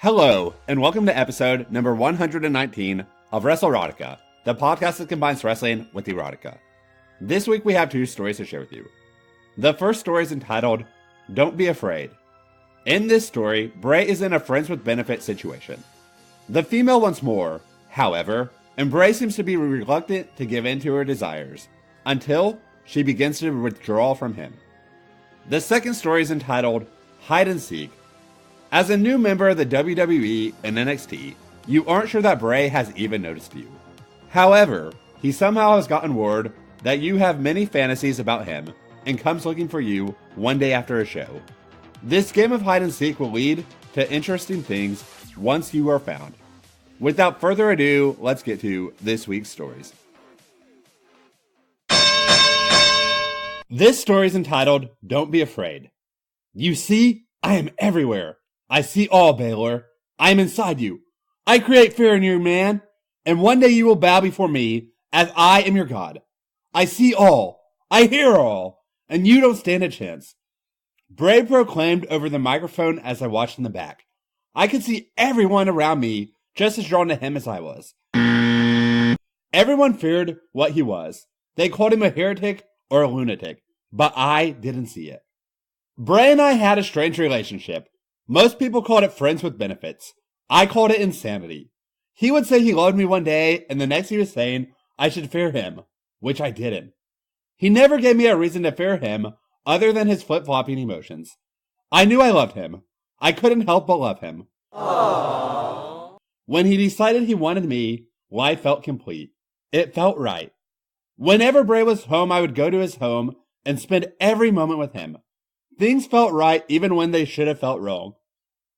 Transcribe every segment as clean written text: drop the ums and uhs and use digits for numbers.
Hello, and welcome to episode number 119 of WrestleRotica, the podcast that combines wrestling with erotica. This week we have two stories to share with you. The first story is entitled, Don't Be Afraid. In this story, Bray is in a friends with benefit situation. The female wants more, however, and Bray seems to be reluctant to give in to her desires, until she begins to withdraw from him. The second story is entitled, Hide and Seek. As a new member of the WWE and NXT, you aren't sure that Bray has even noticed you. However, he somehow has gotten word that you have many fantasies about him and comes looking for you one day after a show. This game of hide and seek will lead to interesting things once you are found. Without further ado, let's get to this week's stories. This story is entitled, Don't Be Afraid. You see, I am everywhere. I see all, Baylor. I am inside you. I create fear in you, man. And one day you will bow before me as I am your God. I see all. I hear all. And you don't stand a chance. Bray proclaimed over the microphone as I watched in the back. I could see everyone around me just as drawn to him as I was. Everyone feared what he was. They called him a heretic or a lunatic, but I didn't see it. Bray and I had a strange relationship. Most people called it friends with benefits. I called it insanity. He would say he loved me one day, and the next he was saying I should fear him, which I didn't. He never gave me a reason to fear him other than his flip-flopping emotions. I knew I loved him. I couldn't help but love him. Aww. When he decided he wanted me, life felt complete. It felt right. Whenever Bray was home, I would go to his home and spend every moment with him. Things felt right even when they should have felt wrong.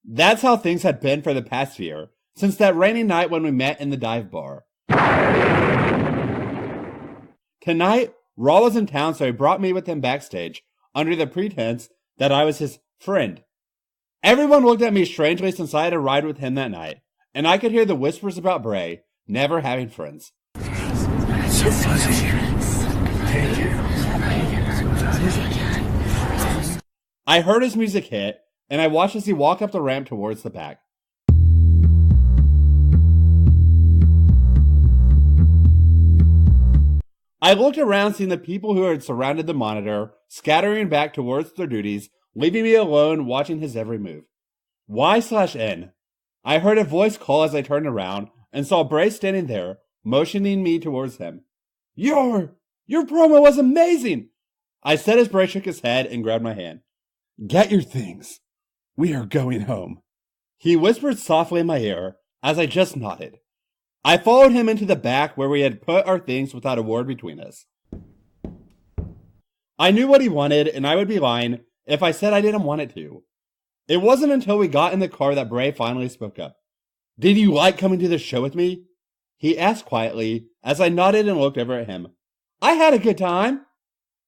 That's how things had been for the past year, since that rainy night when we met in the dive bar. Tonight, Raw was in town, so he brought me with him backstage, under the pretense that I was his friend. Everyone looked at me strangely since I had a ride with him that night, and I could hear the whispers about Bray never having friends. So fuzzy. I heard his music hit, and I watched as he walked up the ramp towards the back. I looked around, seeing the people who had surrounded the monitor, scattering back towards their duties, leaving me alone watching his every move. Y/N. I heard a voice call as I turned around, and saw Bray standing there, motioning me towards him. Your promo was amazing! I said as Bray shook his head and grabbed my hand. Get your things. We are going home. He whispered softly in my ear as I just nodded. I followed him into the back where we had put our things without a word between us. I knew what he wanted, and I would be lying if I said I didn't want it to. It wasn't until we got in the car that Bray finally spoke up. Did you like coming to the show with me? He asked quietly as I nodded and looked over at him. I had a good time.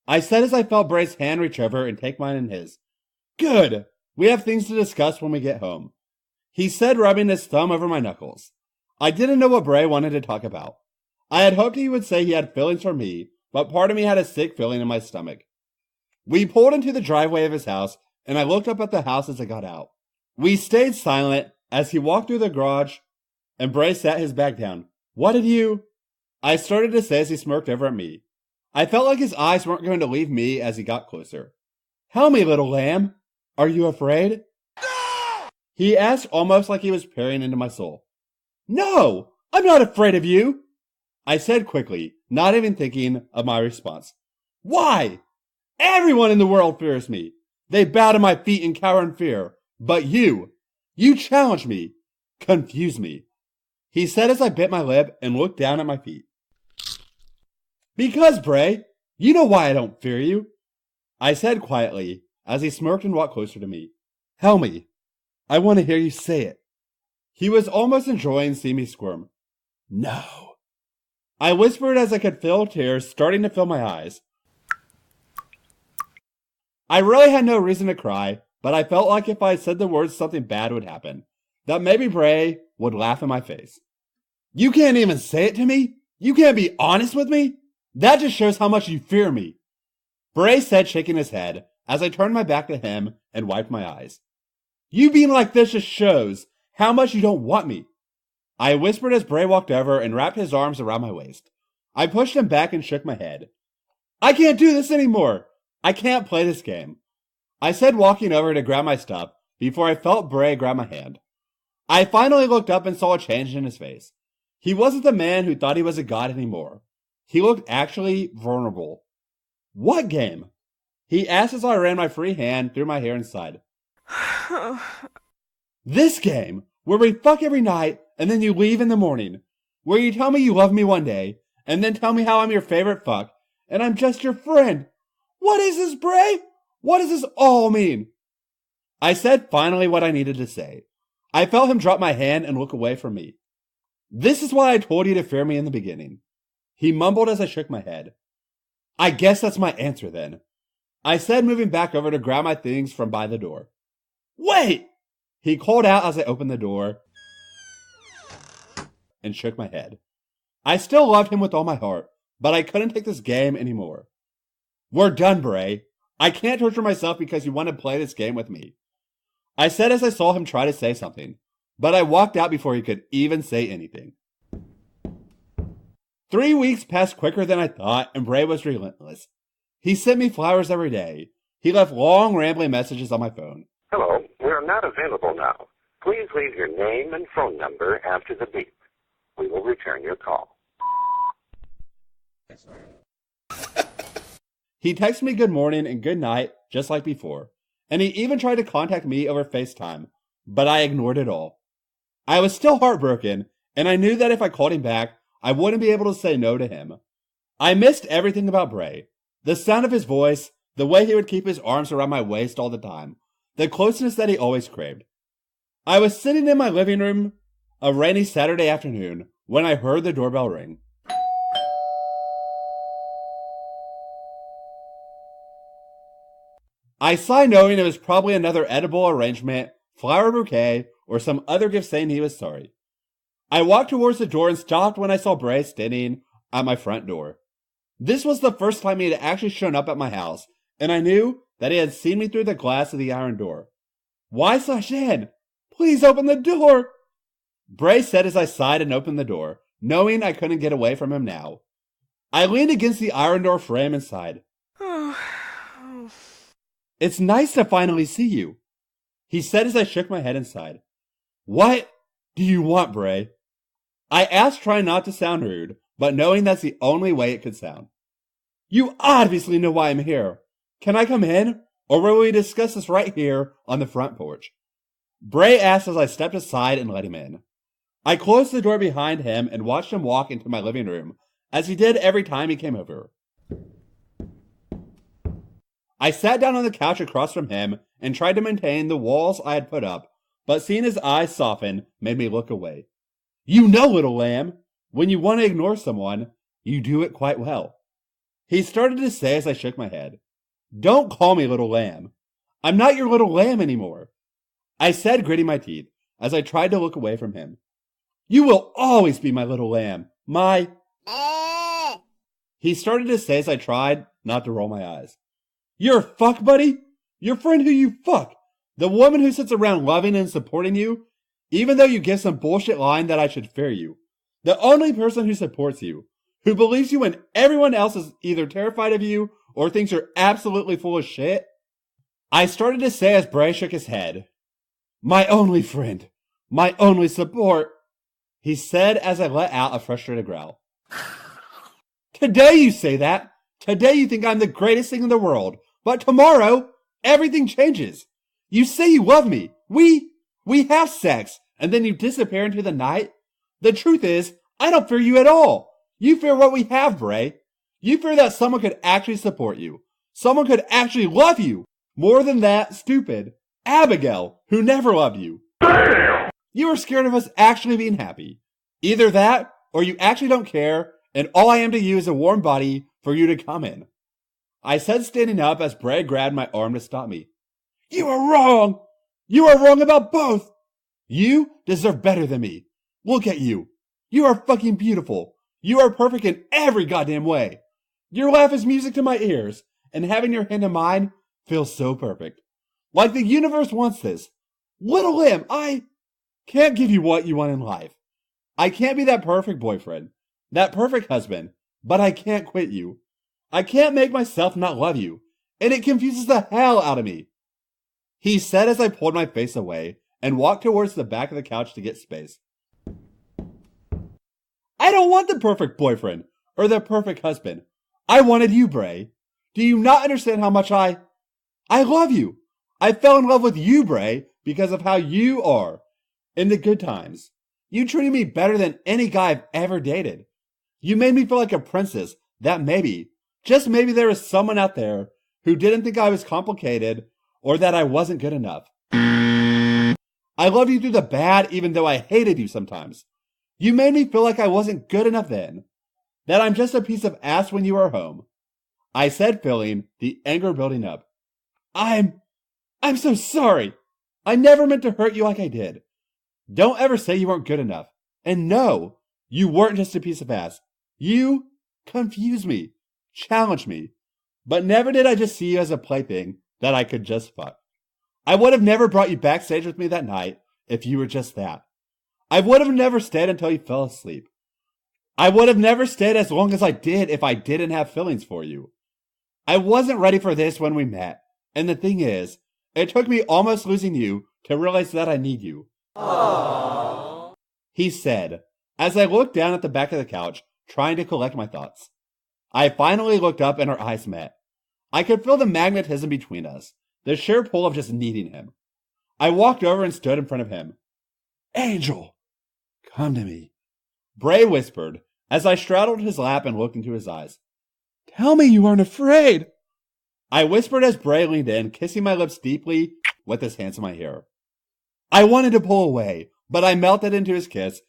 I said as I felt Bray's hand reach over and take mine in his. Good. We have things to discuss when we get home. He said, rubbing his thumb over my knuckles. I didn't know what Bray wanted to talk about. I had hoped he would say he had feelings for me, but part of me had a sick feeling in my stomach. We pulled into the driveway of his house, and I looked up at the house as I got out. We stayed silent as he walked through the garage, and Bray sat his back down. What did you? I started to say as he smirked over at me. I felt like his eyes weren't going to leave me as he got closer. Tell me, little lamb. Are you afraid? No! He asked almost like he was peering into my soul. No! I'm not afraid of you! I said quickly, not even thinking of my response. Why? Everyone in the world fears me. They bow to my feet and cower in fear. But you challenge me, confuse me. He said as I bit my lip and looked down at my feet. Because, Bray, you know why I don't fear you. I said quietly, as he smirked and walked closer to me. Tell me. I want to hear you say it. He was almost enjoying seeing me squirm. No. I whispered as I could feel tears starting to fill my eyes. I really had no reason to cry, but I felt like if I said the words something bad would happen. That maybe Bray would laugh in my face. You can't even say it to me? You can't be honest with me? That just shows how much you fear me. Bray said, shaking his head, as I turned my back to him and wiped my eyes. You being like this just shows how much you don't want me. I whispered as Bray walked over and wrapped his arms around my waist. I pushed him back and shook my head. I can't do this anymore. I can't play this game. I said, walking over to grab my stuff before I felt Bray grab my hand. I finally looked up and saw a change in his face. He wasn't the man who thought he was a god anymore. He looked actually vulnerable. What game? He asked as I ran my free hand through my hair and sighed. This game, where we fuck every night and then you leave in the morning. Where you tell me you love me one day and then tell me how I'm your favorite fuck and I'm just your friend. What is this, Bray? What does this all mean? I said finally what I needed to say. I felt him drop my hand and look away from me. This is why I told you to fear me in the beginning. He mumbled as I shook my head. I guess that's my answer then. I said, moving back over to grab my things from by the door. Wait! He called out as I opened the door and shook my head. I still loved him with all my heart, but I couldn't take this game anymore. We're done, Bray. I can't torture myself because you want to play this game with me. I said as I saw him try to say something, but I walked out before he could even say anything. 3 weeks passed quicker than I thought, and Bray was relentless. He sent me flowers every day. He left long, rambling messages on my phone. Hello, we are not available now. Please leave your name and phone number after the beep. We will return your call. He texted me good morning and good night, just like before. And he even tried to contact me over FaceTime, but I ignored it all. I was still heartbroken, and I knew that if I called him back, I wouldn't be able to say no to him. I missed everything about Bray. The sound of his voice, the way he would keep his arms around my waist all the time, the closeness that he always craved. I was sitting in my living room a rainy Saturday afternoon when I heard the doorbell ring. I sighed knowing it was probably another edible arrangement, flower bouquet, or some other gift saying he was sorry. I walked towards the door and stopped when I saw Bray standing at my front door. This was the first time he had actually shown up at my house, and I knew that he had seen me through the glass of the iron door. Why slash in? Please open the door! Bray said as I sighed and opened the door, knowing I couldn't get away from him now. I leaned against the iron door frame and sighed. It's nice to finally see you, he said as I shook my head and sighed. What do you want, Bray? I asked, trying not to sound rude, but knowing that's the only way it could sound. You obviously know why I'm here. Can I come in, or will we discuss this right here on the front porch? Bray asked as I stepped aside and let him in. I closed the door behind him and watched him walk into my living room, as he did every time he came over. I sat down on the couch across from him and tried to maintain the walls I had put up, but seeing his eyes soften made me look away. You know, little lamb, when you want to ignore someone, you do it quite well. He started to say as I shook my head. Don't call me little lamb. I'm not your little lamb anymore, I said, gritting my teeth as I tried to look away from him. You will always be my little lamb, my... He started to say as I tried not to roll my eyes. Your fuck buddy? Your friend who you fuck? The woman who sits around loving and supporting you? Even though you give some bullshit line that I should fear you. The only person who supports you. Who believes you when everyone else is either terrified of you or thinks you're absolutely full of shit? I started to say as Bray shook his head. My only friend. My only support. He said as I let out a frustrated growl. Today you say that. Today you think I'm the greatest thing in the world. But tomorrow, everything changes. You say you love me. We have sex. And then you disappear into the night. The truth is, I don't fear you at all. You fear what we have, Bray. You fear that someone could actually support you. Someone could actually love you. More than that, stupid Abigail, who never loved you. Damn! You are scared of us actually being happy. Either that, or you actually don't care, and all I am to you is a warm body for you to come in. I said, standing up as Bray grabbed my arm to stop me. You are wrong! You are wrong about both! You deserve better than me. Look at you. You are fucking beautiful. You are perfect in every goddamn way. Your laugh is music to my ears, and having your hand in mine feels so perfect. Like the universe wants this. Little lamb, can't give you what you want in life. I can't be that perfect boyfriend, that perfect husband, but I can't quit you. I can't make myself not love you, and it confuses the hell out of me. He said as I pulled my face away and walked towards the back of the couch to get space. I don't want the perfect boyfriend or the perfect husband. I wanted you, Bray. Do you not understand how much I love you? I fell in love with you, Bray, because of how you are. In the good times, you treated me better than any guy I've ever dated. You made me feel like a princess that maybe, just maybe there is someone out there who didn't think I was complicated or that I wasn't good enough. I loved you through the bad even though I hated you sometimes. You made me feel like I wasn't good enough then, that I'm just a piece of ass when you are home. I said, feeling the anger building up. I'm so sorry. I never meant to hurt you like I did. Don't ever say you weren't good enough. And no, you weren't just a piece of ass. You confused me, challenged me. But never did I just see you as a plaything that I could just fuck. I would have never brought you backstage with me that night if you were just that. I would have never stayed until you fell asleep. I would have never stayed as long as I did if I didn't have feelings for you. I wasn't ready for this when we met. And the thing is, it took me almost losing you to realize that I need you. Aww. He said, as I looked down at the back of the couch, trying to collect my thoughts. I finally looked up and our eyes met. I could feel the magnetism between us, the sheer pull of just needing him. I walked over and stood in front of him. Angel, come to me, Bray whispered as I straddled his lap and looked into his eyes. Tell me you aren't afraid. I whispered as Bray leaned in, kissing my lips deeply with his hands in my hair. I wanted to pull away, but I melted into his kiss,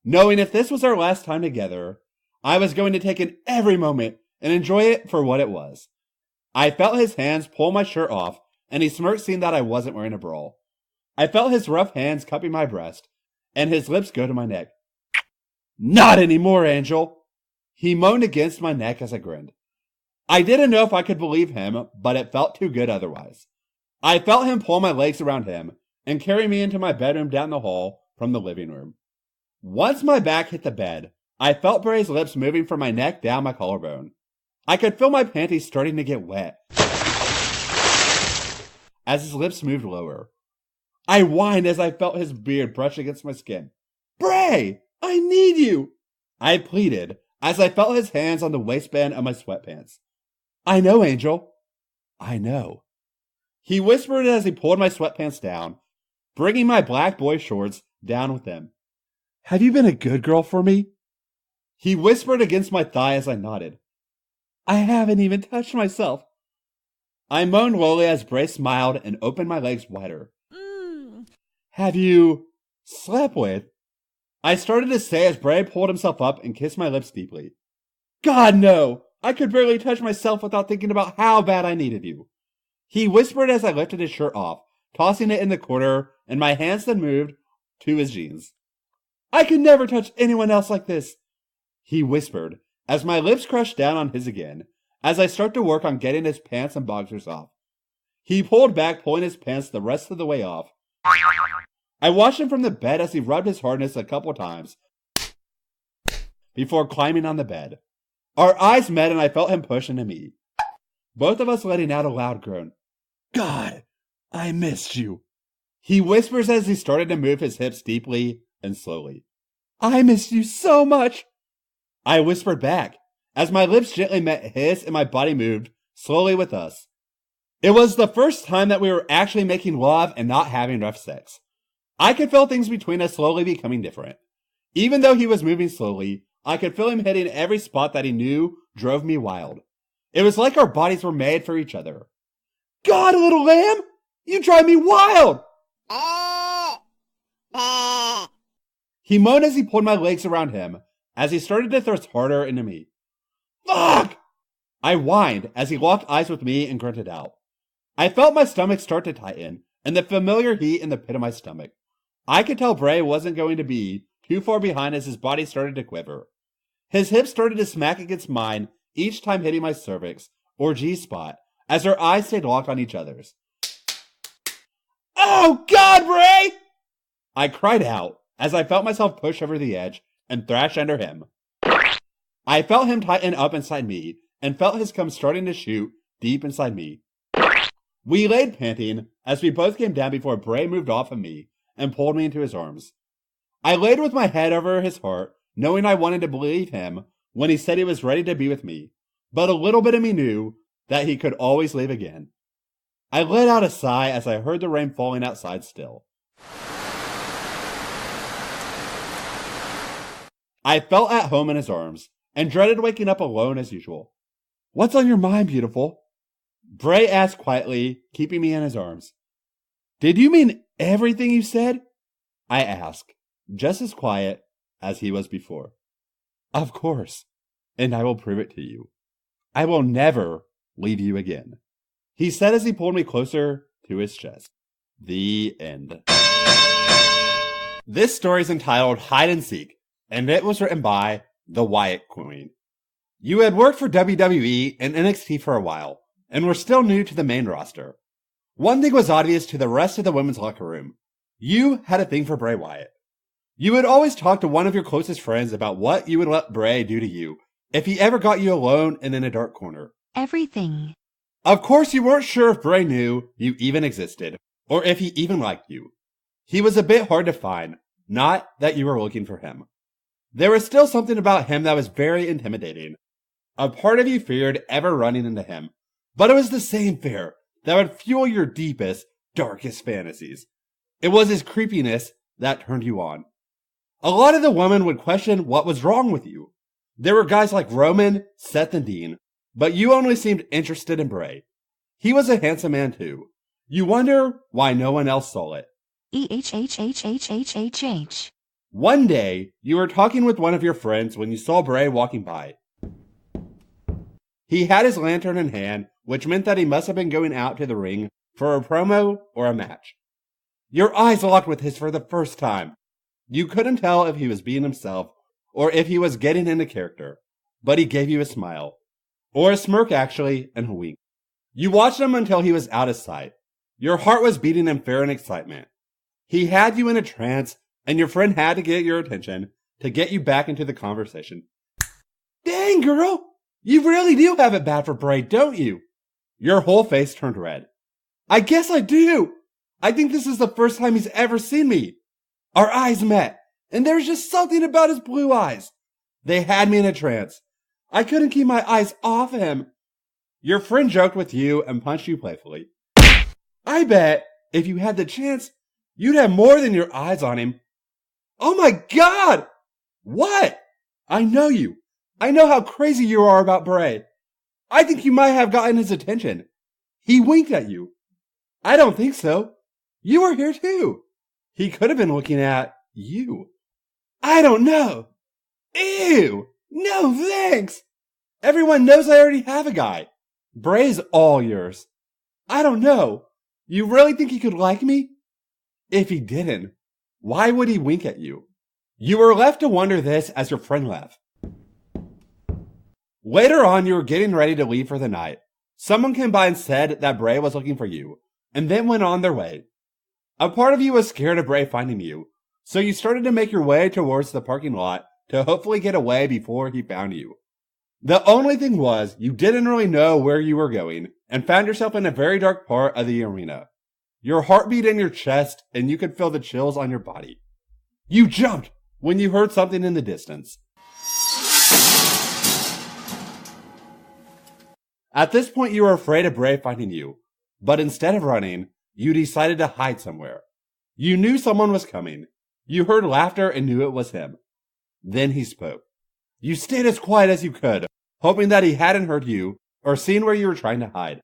knowing if this was our last time together, I was going to take in every moment and enjoy it for what it was. I felt his hands pull my shirt off, and he smirked seeing that I wasn't wearing a bra. I felt his rough hands cupping my breast, and his lips go to my neck. Not anymore, Angel! He moaned against my neck as I grinned. I didn't know if I could believe him, but it felt too good otherwise. I felt him pull my legs around him and carry me into my bedroom down the hall from the living room. Once my back hit the bed, I felt Bray's lips moving from my neck down my collarbone. I could feel my panties starting to get wet as his lips moved lower. I whined as I felt his beard brush against my skin. Bray, I need you, I pleaded as I felt his hands on the waistband of my sweatpants. I know, Angel. I know. He whispered as he pulled my sweatpants down, bringing my black boy shorts down with them. Have you been a good girl for me? He whispered against my thigh as I nodded. I haven't even touched myself. I moaned lowly as Bray smiled and opened my legs wider. Have you slept with? I started to say as Bray pulled himself up and kissed my lips deeply. God, no! I could barely touch myself without thinking about how bad I needed you. He whispered as I lifted his shirt off, tossing it in the corner, and my hands then moved to his jeans. I could never touch anyone else like this, he whispered as my lips crushed down on his again, as I start to work on getting his pants and boxers off. He pulled back, pulling his pants the rest of the way off. I watched him from the bed as he rubbed his hardness a couple times before climbing on the bed. Our eyes met and I felt him push into me, both of us letting out a loud groan. God, I missed you, he whispers as he started to move his hips deeply and slowly. I missed you so much, I whispered back as my lips gently met his and my body moved slowly with us. It was the first time that we were actually making love and not having rough sex. I could feel things between us slowly becoming different. Even though he was moving slowly, I could feel him hitting every spot that he knew drove me wild. It was like our bodies were made for each other. God, little lamb! You drive me wild! He moaned as he pulled my legs around him, as he started to thrust harder into me. Fuck! I whined as he locked eyes with me and grunted out. I felt my stomach start to tighten, and the familiar heat in the pit of my stomach. I could tell Bray wasn't going to be too far behind as his body started to quiver. His hips started to smack against mine, each time hitting my cervix, or G-spot, as our eyes stayed locked on each other's. Oh God, Bray! I cried out as I felt myself push over the edge and thrash under him. I felt him tighten up inside me and felt his cum starting to shoot deep inside me. We laid panting as we both came down before Bray moved off of me and pulled me into his arms. I laid with my head over his heart, knowing I wanted to believe him when he said he was ready to be with me, but a little bit of me knew that he could always leave again. I let out a sigh as I heard the rain falling outside still. I felt at home in his arms and dreaded waking up alone as usual. "What's on your mind, beautiful?" Bray asked quietly, keeping me in his arms. "Did you mean everything you said?" I asked, just as quiet as he was before. "Of course, and I will prove it to you. I will never leave you again," he said as he pulled me closer to his chest. The end. This story is entitled Hide and Seek, and it was written by the Wyatt Queen. You had worked for WWE and NXT for a while, and were still new to the main roster. One thing was obvious to the rest of the women's locker room. You had a thing for Bray Wyatt. You would always talk to one of your closest friends about what you would let Bray do to you if he ever got you alone and in a dark corner. Everything. Of course, you weren't sure if Bray knew you even existed, or if he even liked you. He was a bit hard to find, not that you were looking for him. There was still something about him that was very intimidating. A part of you feared ever running into him, but it was the same fear that would fuel your deepest, darkest fantasies. It was his creepiness that turned you on. A lot of the women would question what was wrong with you. There were guys like Roman, Seth, and Dean, but you only seemed interested in Bray. He was a handsome man too. You wonder why no one else saw it. EHHHHHHH. One day, you were talking with one of your friends when you saw Bray walking by. He had his lantern in hand, which meant that he must have been going out to the ring for a promo or a match. Your eyes locked with his for the first time. You couldn't tell if he was being himself or if he was getting into character, but he gave you a smile. Or a smirk, actually, and a wink. You watched him until he was out of sight. Your heart was beating in fear and excitement. He had you in a trance, and your friend had to get your attention to get you back into the conversation. "Dang, girl! You really do have it bad for Bray, don't you?" Your whole face turned red. "I guess I do. I think this is the first time he's ever seen me." Our eyes met, and there was just something about his blue eyes. They had me in a trance. I couldn't keep my eyes off him. Your friend joked with you and punched you playfully. "I bet if you had the chance, you'd have more than your eyes on him." "Oh my God!" "What?" "I know you. I know how crazy you are about Bray. I think you might have gotten his attention. He winked at you." "I don't think so. You were here too. He could have been looking at you." "I don't know." "Ew! No thanks. Everyone knows I already have a guy. Bray's all yours." "I don't know. You really think he could like me?" "If he didn't, why would he wink at you?" You were left to wonder this as your friend left. Later on, you were getting ready to leave for the night. Someone came by and said that Bray was looking for you, and then went on their way. A part of you was scared of Bray finding you, so you started to make your way towards the parking lot to hopefully get away before he found you. The only thing was, you didn't really know where you were going, and found yourself in a very dark part of the arena. Your heart beat in your chest, and you could feel the chills on your body. You jumped when you heard something in the distance. At this point, you were afraid of Bray finding you, but instead of running, you decided to hide somewhere. You knew someone was coming. You heard laughter and knew it was him. Then he spoke. You stayed as quiet as you could, hoping that he hadn't heard you or seen where you were trying to hide.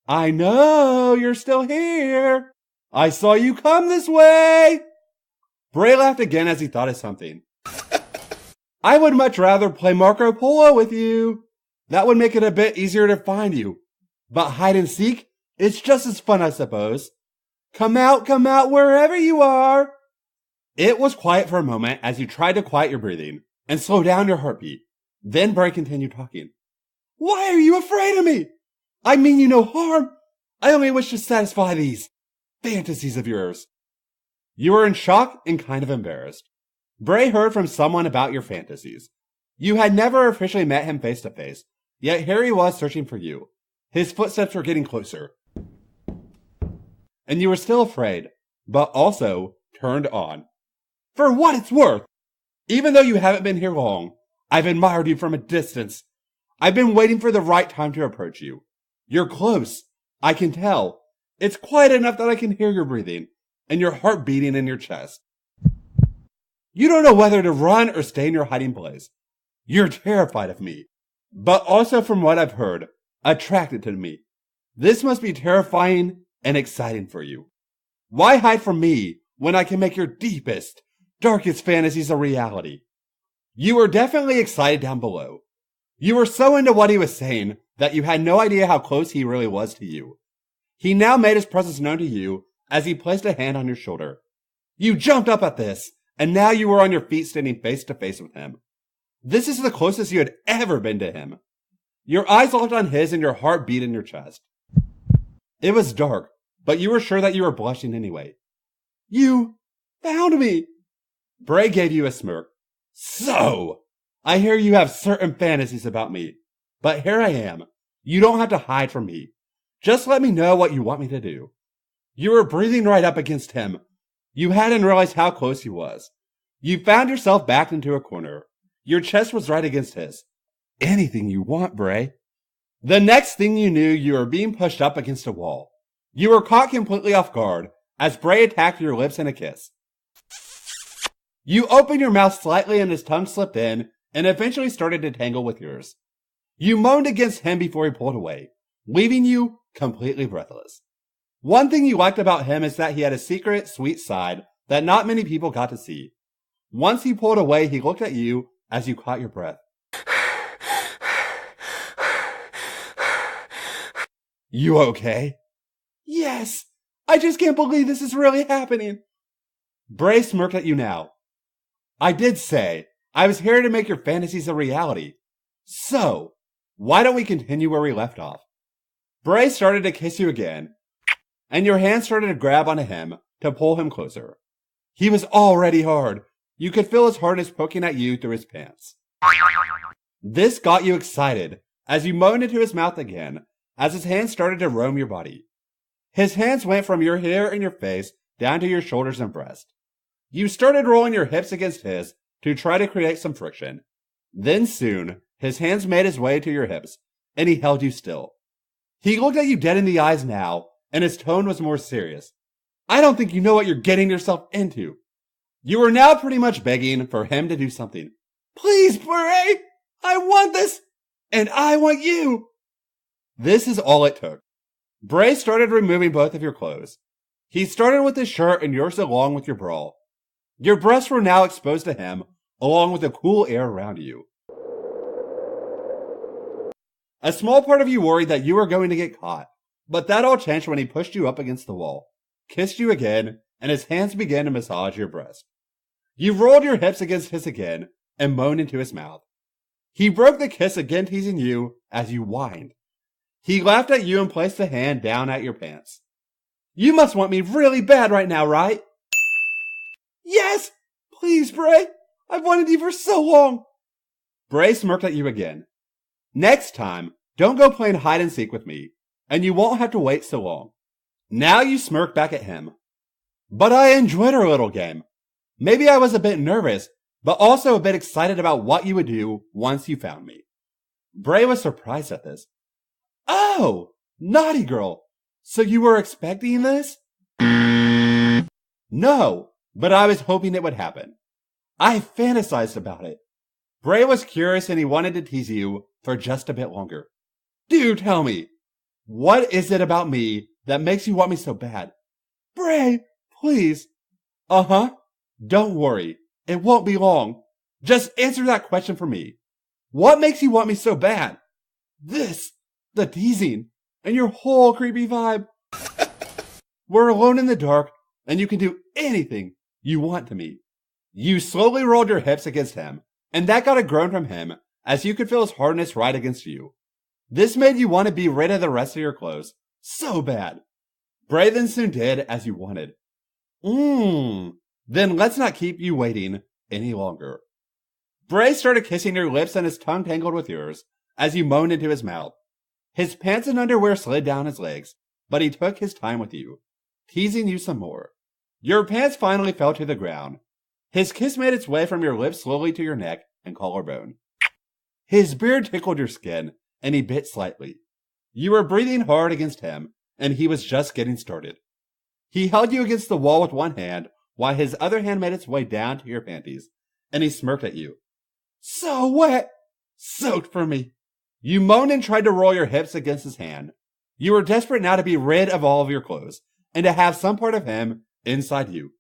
"I know you're still here. I saw you come this way." Bray laughed again as he thought of something. "I would much rather play Marco Polo with you. That would make it a bit easier to find you. But hide and seek? It's just as fun, I suppose. Come out, wherever you are." It was quiet for a moment as you tried to quiet your breathing and slow down your heartbeat. Then Bray continued talking. "Why are you afraid of me? I mean you no harm. I only wish to satisfy these fantasies of yours." You were in shock and kind of embarrassed. Bray heard from someone about your fantasies. You had never officially met him face to face, yet here he was searching for you. His footsteps were getting closer. And you were still afraid, but also turned on. For what it's worth! Even though you haven't been here long, I've admired you from a distance. I've been waiting for the right time to approach you. You're close. I can tell. It's quiet enough that I can hear your breathing and your heart beating in your chest. You don't know whether to run or stay in your hiding place. You're terrified of me, but also from what I've heard, attracted to me. This must be terrifying and exciting for you. Why hide from me when I can make your deepest, darkest fantasies a reality? You were definitely excited down below. You were so into what he was saying that you had no idea how close he really was to you. He now made his presence known to you as he placed a hand on your shoulder. You jumped up at this, and now you were on your feet standing face to face with him. This is the closest you had ever been to him. Your eyes locked on his and your heart beat in your chest. It was dark, but you were sure that you were blushing anyway. You found me! Bray gave you a smirk. So, I hear you have certain fantasies about me, but here I am. You don't have to hide from me. Just let me know what you want me to do. You were breathing right up against him. You hadn't realized how close he was. You found yourself backed into a corner. Your chest was right against his. Anything you want, Bray. The next thing you knew, you were being pushed up against a wall. You were caught completely off guard as Bray attacked your lips in a kiss. You opened your mouth slightly and his tongue slipped in and eventually started to tangle with yours. You moaned against him before he pulled away, leaving you completely breathless. One thing you liked about him is that he had a secret, sweet side that not many people got to see. Once he pulled away, he looked at you as you caught your breath. You okay? Yes! I just can't believe this is really happening! Bray smirked at you now. I did say, I was here to make your fantasies a reality. So, why don't we continue where we left off? Bray started to kiss you again, and your hand started to grab onto him to pull him closer. He was already hard. You could feel his hardness poking at you through his pants. This got you excited as you moaned into his mouth again as his hands started to roam your body. His hands went from your hair and your face down to your shoulders and breast. You started rolling your hips against his to try to create some friction. Then soon, his hands made his way to your hips, and he held you still. He looked at you dead in the eyes now, and his tone was more serious. I don't think you know what you're getting yourself into. You were now pretty much begging for him to do something. Please, Bray! I want this! And I want you! This is all it took. Bray started removing both of your clothes. He started with his shirt and yours along with your bra. Your breasts were now exposed to him, along with the cool air around you. A small part of you worried that you were going to get caught, but that all changed when he pushed you up against the wall, kissed you again, and his hands began to massage your breast. You rolled your hips against his again and moaned into his mouth. He broke the kiss, again teasing you as you whined. He laughed at you and placed a hand down at your pants. You must want me really bad right now, right? Yes! Please, Bray! I've wanted you for so long! Bray smirked at you again. Next time, don't go playing hide and seek with me, and you won't have to wait so long. Now you smirk back at him. But I enjoyed our little game. Maybe I was a bit nervous, but also a bit excited about what you would do once you found me. Bray was surprised at this. Oh, naughty girl. So you were expecting this? No, but I was hoping it would happen. I fantasized about it. Bray was curious and he wanted to tease you for just a bit longer. Do tell me, what is it about me that makes you want me so bad? Bray, please. Uh-huh. Don't worry. It won't be long. Just answer that question for me. What makes you want me so bad? This, the teasing, and your whole creepy vibe. We're alone in the dark, and you can do anything you want to me. You slowly rolled your hips against him, and that got a groan from him as you could feel his hardness right against you. This made you want to be rid of the rest of your clothes so bad. Bray then soon did as you wanted. Then let's not keep you waiting any longer. Bray started kissing your lips and his tongue tangled with yours as you moaned into his mouth. His pants and underwear slid down his legs, but he took his time with you, teasing you some more. Your pants finally fell to the ground. His kiss made its way from your lips slowly to your neck and collarbone. His beard tickled your skin, and he bit slightly. You were breathing hard against him, and he was just getting started. He held you against the wall with one hand, while his other hand made its way down to your panties, and he smirked at you. So wet! Soaked for me! You moaned and tried to roll your hips against his hand. You were desperate now to be rid of all of your clothes, and to have some part of him inside you.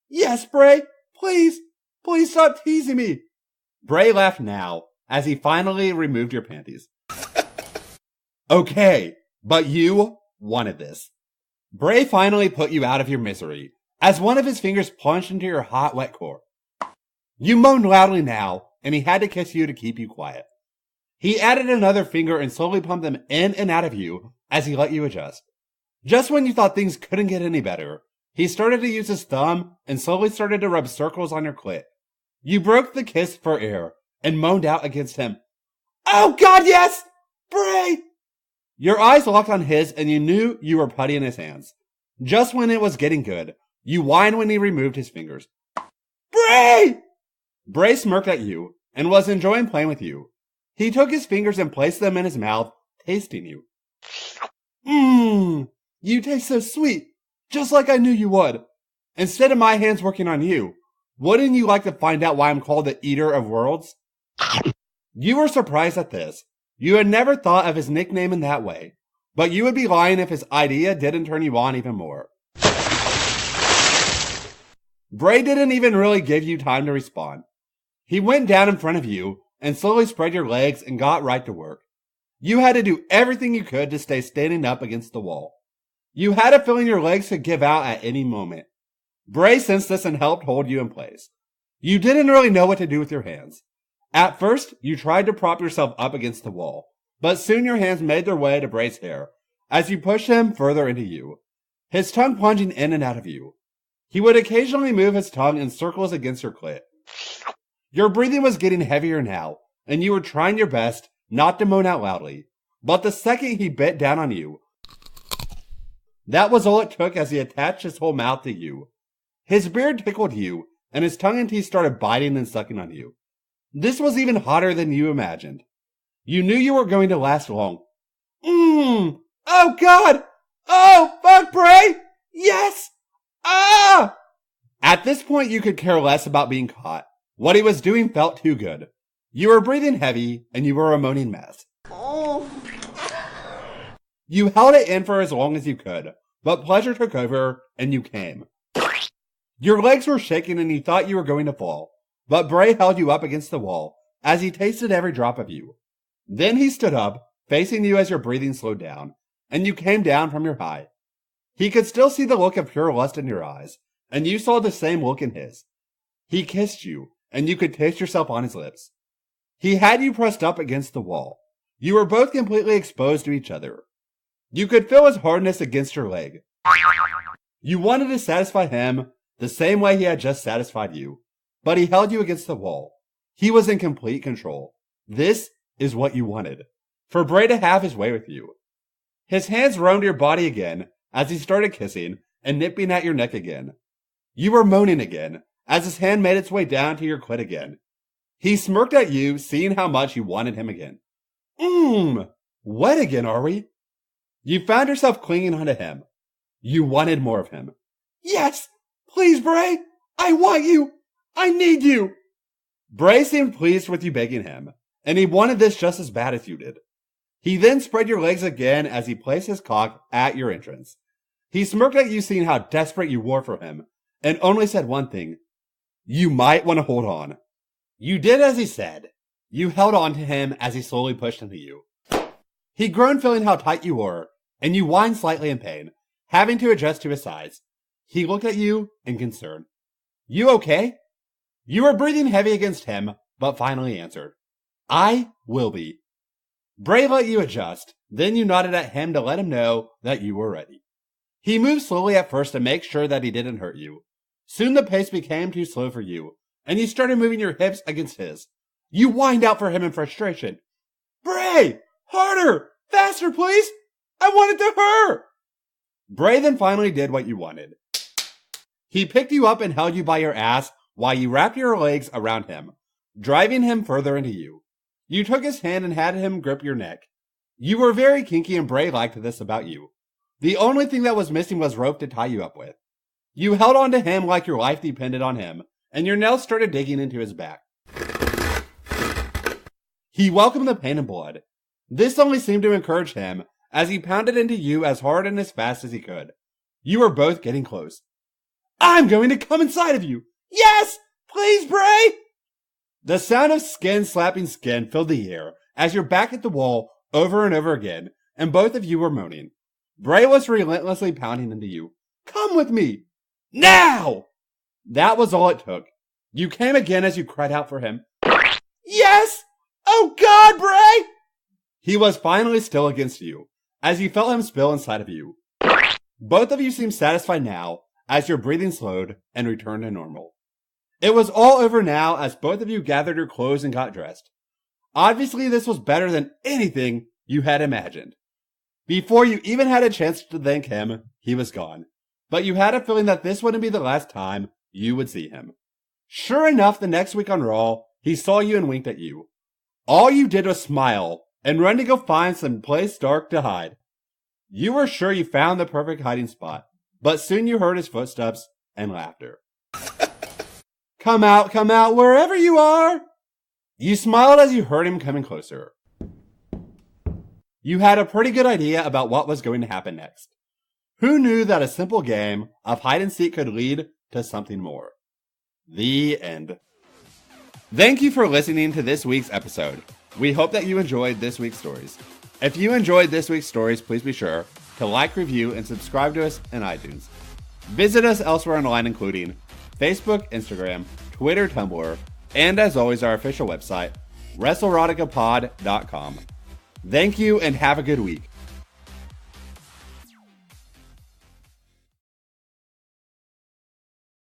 Yes, Bray! Please! Please stop teasing me! Bray laughed now, as he finally removed your panties. Okay, but you wanted this. Bray finally put you out of your misery, as one of his fingers plunged into your hot, wet core. You moaned loudly now, and he had to kiss you to keep you quiet. He added another finger and slowly pumped them in and out of you as he let you adjust. Just when you thought things couldn't get any better, he started to use his thumb and slowly started to rub circles on your clit. You broke the kiss for air and moaned out against him. Oh God, yes! Bray! Your eyes locked on his and you knew you were putty in his hands. Just when it was getting good, you whined when he removed his fingers. Bray! Bray smirked at you and was enjoying playing with you. He took his fingers and placed them in his mouth, tasting you. You taste so sweet, just like I knew you would. Instead of my hands working on you, wouldn't you like to find out why I'm called the Eater of Worlds? You were surprised at this. You had never thought of his nickname in that way, but you would be lying if his idea didn't turn you on even more. Bray didn't even really give you time to respond. He went down in front of you and slowly spread your legs and got right to work. You had to do everything you could to stay standing up against the wall. You had a feeling your legs could give out at any moment. Bray sensed this and helped hold you in place. You didn't really know what to do with your hands. At first, you tried to prop yourself up against the wall, but soon your hands made their way to Bray's hair as you pushed him further into you, his tongue plunging in and out of you. He would occasionally move his tongue in circles against your clit. Your breathing was getting heavier now, and you were trying your best not to moan out loudly, but the second he bit down on you, that was all it took as he attached his whole mouth to you. His beard tickled you, and his tongue and teeth started biting and sucking on you. This was even hotter than you imagined. You knew you were going to last long. Oh God! Oh, fuck, Bray! Yes! Ah! At this point, you could care less about being caught. What he was doing felt too good. You were breathing heavy, and you were a moaning mess. You held it in for as long as you could, but pleasure took over, and you came. Your legs were shaking and you thought you were going to fall, but Bray held you up against the wall as he tasted every drop of you. Then he stood up, facing you as your breathing slowed down, and you came down from your high. He could still see the look of pure lust in your eyes, and you saw the same look in his. He kissed you, and you could taste yourself on his lips. He had you pressed up against the wall. You were both completely exposed to each other. You could feel his hardness against your leg. You wanted to satisfy him the same way he had just satisfied you, but he held you against the wall. He was in complete control. This is what you wanted, for Bray to have his way with you. His hands roamed your body again as he started kissing and nipping at your neck again. You were moaning again as his hand made its way down to your clit again. He smirked at you, seeing how much you wanted him again. Wet again, are we? You found yourself clinging onto him. You wanted more of him. Yes! Please, Bray! I want you! I need you! Bray seemed pleased with you begging him, and he wanted this just as bad as you did. He then spread your legs again as he placed his cock at your entrance. He smirked at you, seeing how desperate you were for him, and only said one thing. You might want to hold on. You did as he said. You held on to him as he slowly pushed into you. He groaned, feeling how tight you were, and you whined slightly in pain, having to adjust to his size. He looked at you in concern. You okay? You were breathing heavy against him, but finally answered. I will be. Bray let you adjust, then you nodded at him to let him know that you were ready. He moved slowly at first to make sure that he didn't hurt you, Soon the pace became too slow for you, and you started moving your hips against his. You whined out for him in frustration. Bray! Harder! Faster, please! I want it to hurt! Bray then finally did what you wanted. He picked you up and held you by your ass while you wrapped your legs around him, driving him further into you. You took his hand and had him grip your neck. You were very kinky and Bray liked this about you. The only thing that was missing was rope to tie you up with. You held on to him like your life depended on him, and your nails started digging into his back. He welcomed the pain and blood. This only seemed to encourage him as he pounded into you as hard and as fast as he could. You were both getting close. I'm going to come inside of you! Yes! Please, Bray! The sound of skin slapping skin filled the air as your back hit the wall over and over again, and both of you were moaning. Bray was relentlessly pounding into you. Come with me! Now! That was all it took. You came again as you cried out for him. Yes! Oh God, Bray! He was finally still against you, as you felt him spill inside of you. Both of you seemed satisfied now, as your breathing slowed and returned to normal. It was all over now as both of you gathered your clothes and got dressed. Obviously, this was better than anything you had imagined. Before you even had a chance to thank him, he was gone. But you had a feeling that this wouldn't be the last time you would see him. Sure enough, the next week on Raw, he saw you and winked at you. All you did was smile and run to go find some place dark to hide. You were sure you found the perfect hiding spot, but soon you heard his footsteps and laughter. Come out, wherever you are! You smiled as you heard him coming closer. You had a pretty good idea about what was going to happen next. Who knew that a simple game of hide and seek could lead to something more? The end. Thank you for listening to this week's episode. We hope that you enjoyed this week's stories. If you enjoyed this week's stories, please be sure to like, review, and subscribe to us in iTunes. Visit us elsewhere online, including Facebook, Instagram, Twitter, Tumblr, and as always, our official website, WrestleRoticapod.com. Thank you and have a good week.